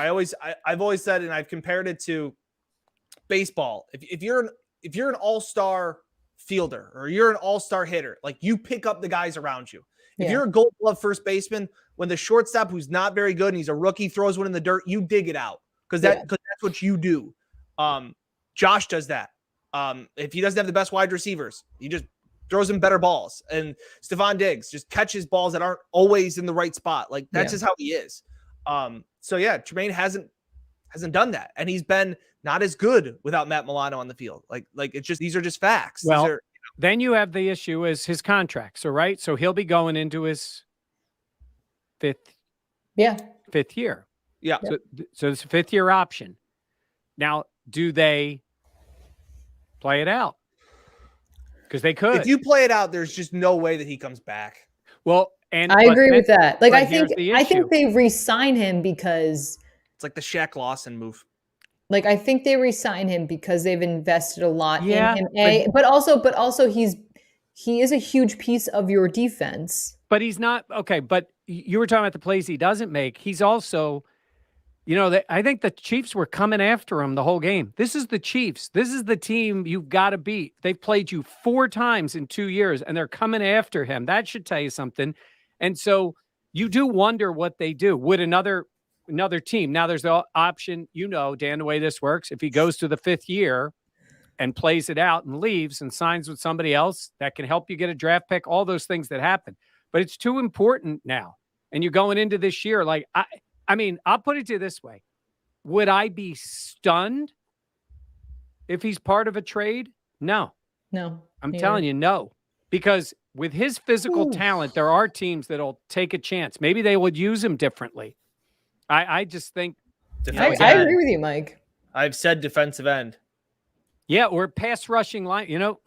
I've always said, and I've compared it to baseball. If you're an all-star fielder or you're an all-star hitter, like you pick up the guys around you. If you're a Gold Glove first baseman, when the shortstop who's not very good and he's a rookie throws one in the dirt, you dig it out because that's what you do. Josh does that. If he doesn't have the best wide receivers, he just throws him better balls. And Stephon Diggs just catches balls that aren't always in the right spot. Like that's just how he is. So yeah, Tremaine hasn't done that, and he's been not as good without Matt Milano on the field. Like it's just, these are just facts. Well, then you have the issue is his contract. So, right. So he'll be going into his fifth year. Yeah. So it's a 5th year option. Now, do they play it out? Because they could. If you play it out, there's just no way that he comes back. Well, and I agree with that. Like I think they re-sign him because it's like the Shaq Lawson move. Like I think they re-sign him because they've invested a lot in him. But also he is a huge piece of your defense. But he's not okay. But you were talking about the plays he doesn't make. He's also, I think the Chiefs were coming after him the whole game. This is the Chiefs. This is the team you've got to beat. They've played you 4 times in 2 years, and they're coming after him. That should tell you something. And so you do wonder what they do. Would another team, now there's the option, Dan, the way this works, if he goes to the 5th year and plays it out and leaves and signs with somebody else that can help you get a draft pick, all those things that happen. But it's too important now. And you're going into this year, like, I mean, I'll put it to you this way. Would I be stunned if he's part of a trade? No. I'm telling you, no. Because with his physical talent, there are teams that'll take a chance. Maybe they would use him differently. I just think. I agree with you, Mike. I've said defensive end. Yeah, or pass rushing line. I'll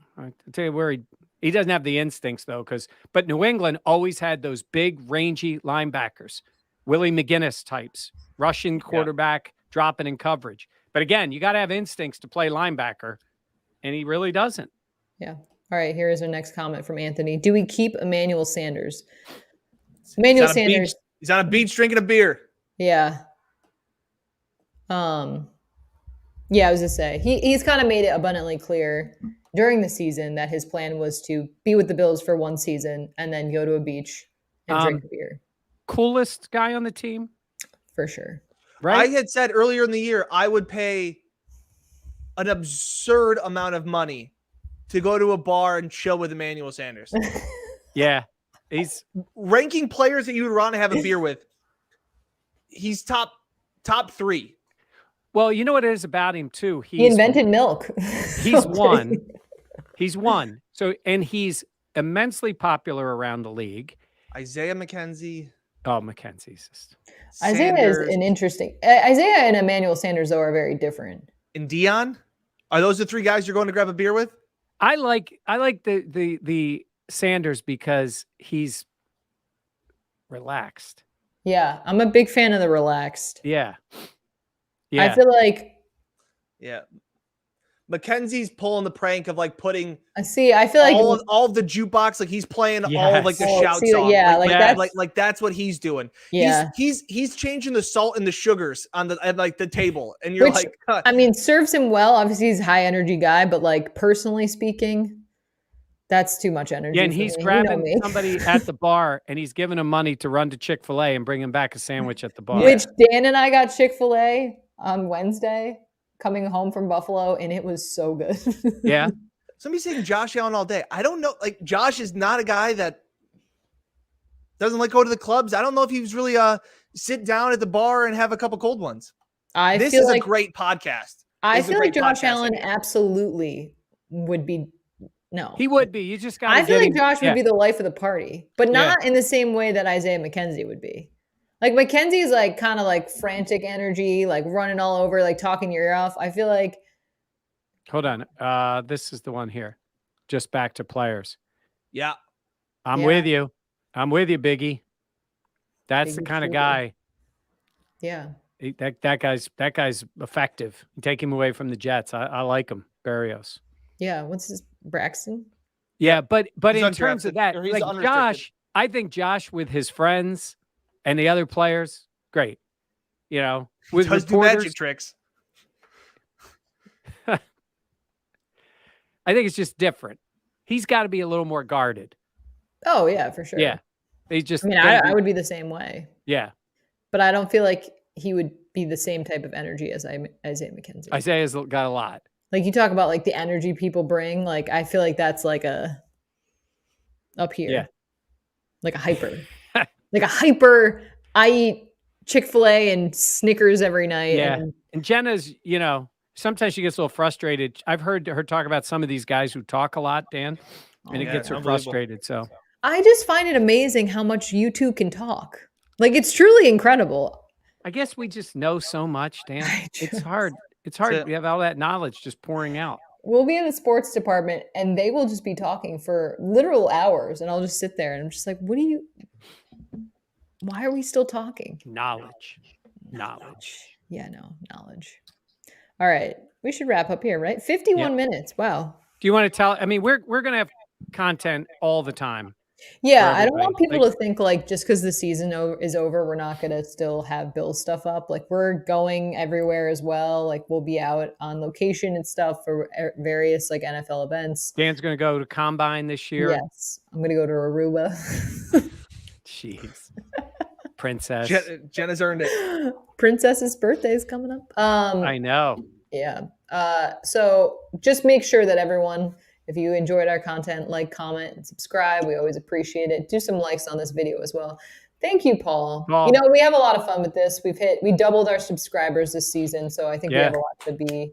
tell you where he doesn't have the instincts, though, but New England always had those big, rangy linebackers. Willie McGinnis types, rushing quarterback, dropping in coverage. But again, you got to have instincts to play linebacker, and he really doesn't. Yeah. All right, here is our next comment from Anthony. Do we keep Emmanuel Sanders? Emmanuel Sanders. He's on a beach drinking a beer. Yeah. Yeah, I was going to say, he's kind of made it abundantly clear during the season that his plan was to be with the Bills for 1 season and then go to a beach and drink a beer. Coolest guy on the team? For sure. Right? I had said earlier in the year, I would pay an absurd amount of money to go to a bar and chill with Emmanuel Sanders. Yeah. He's ranking players that you would want to have a beer with. He's top 3. Well, you know what it is about him too. He invented milk. He's won. He's won. So, and he's immensely popular around the league. Isaiah McKenzie. Oh, McKenzie's just. Isaiah is an interesting. Isaiah and Emmanuel Sanders, though, are very different. And Dion? Are those the 3 guys you're going to grab a beer with? I like the Sanders because he's relaxed. Yeah, I'm a big fan of the relaxed. Yeah. I feel like. Yeah. Mackenzie's pulling the prank of like putting. I feel like all of the jukebox, like he's playing all of like the shout song. Yeah, like that's what he's doing. Yeah, he's changing the salt and the sugars on the table, and you're like, I mean, serves him well. Obviously, he's a high energy guy, but like personally speaking, that's too much energy. Yeah, and he's grabbing somebody at the bar and he's giving him money to run to Chick-fil-A and bring him back a sandwich at the bar. Which Dan and I got Chick-fil-A on Wednesday, coming home from Buffalo, and it was so good. Yeah. Somebody's saying Josh Allen all day. I don't know. Like, Josh is not a guy that Doesn't like go to the clubs. I don't know if he was really sit down at the bar and have a couple cold ones. This is a great podcast. I feel like Josh Allen absolutely would be. No, he would be. You just got. I feel like Josh would be the life of the party, but not in the same way that Isaiah McKenzie would be. Like McKenzie is like kind of like frantic energy, like running all over, like talking your ear off. I feel like. Hold on. This is the one here. Just back to players. Yeah. I'm with you. I'm with you, Biggie. That's Biggie the kind of Shooter. guy. Yeah. That guy's effective. Take him away from the Jets. I like him. Barrios. Yeah. What's his Braxton? Yeah, but in terms of that, like Josh, I think Josh with his friends and the other players, great. You know, with does do magic tricks. I think it's just different. He's got to be a little more guarded. Oh yeah, for sure. Yeah, he's just. I mean, I would be the same way. Yeah, but I don't feel like he would be the same type of energy as Isaiah McKenzie. Isaiah's got a lot. Like you talk about like the energy people bring. Like I feel like that's like a up here. Yeah, like a hyper, like a hyper. I eat Chick-fil-A and Snickers every night. Yeah, and Jenna's, you know. Sometimes she gets a little frustrated. I've heard her talk about some of these guys who talk a lot, Dan, and it gets her frustrated. So I just find it amazing how much you two can talk. Like it's truly incredible. I guess we just know so much, Dan. It's hard. It's hard. We have all that knowledge just pouring out. We'll be in the sports department and they will just be talking for literal hours. And I'll just sit there and I'm just like, why are we still talking? Knowledge. Yeah, no, knowledge. All right. We should wrap up here, right? 51 minutes. Wow. Do you want to tell? I mean, we're going to have content all the time. Yeah. I don't want people to think like just because the season is over, we're not going to still have Bills stuff up. Like we're going everywhere as well. Like we'll be out on location and stuff for various like NFL events. Dan's going to go to Combine this year. Yes. I'm going to go to Aruba. Jeez. Princess. Jenna's earned it. Princess's birthday is coming up. I know. Yeah. So just make sure that everyone, if you enjoyed our content, like, comment, and subscribe. We always appreciate it. Do some likes on this video as well. Thank you, Paul. You know, we have a lot of fun with this. We doubled our subscribers this season. So I think we have a lot to be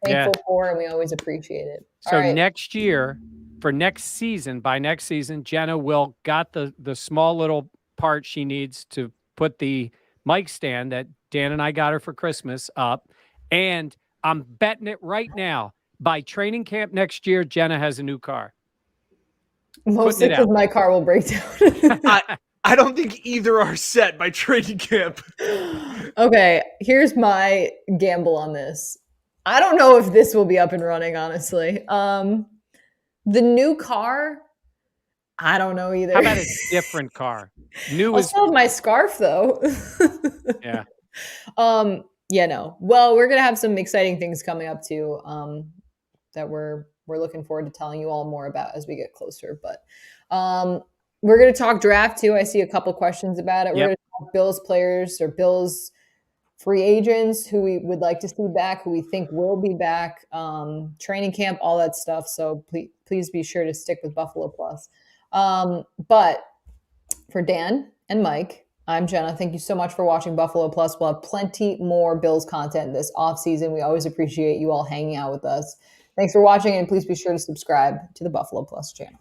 thankful for, and we always appreciate it. So next year, for next season, by next season, Jenna will got the small little part she needs to put the mic stand that Dan and I got her for Christmas up. And I'm betting it right now, by training camp next year, Jenna has a new car. Mostly because my car will break down. I don't think either are set by training camp. Okay, here's my gamble on this. I don't know if this will be up and running, honestly. The new car, I don't know either. How about a different car? I'll still have my scarf though. Yeah. Yeah, no. Well, we're gonna have some exciting things coming up too. That we're looking forward to telling you all more about as we get closer. But we're gonna talk draft too. I see a couple questions about it. We're gonna talk Bills players or Bills free agents who we would like to see back, who we think will be back, training camp, all that stuff. So please be sure to stick with Buffalo Plus. But for Dan and Mike, I'm Jenna. Thank you so much for watching Buffalo Plus. We'll have plenty more Bills content this offseason. We always appreciate you all hanging out with us. Thanks for watching, and please be sure to subscribe to the Buffalo Plus channel.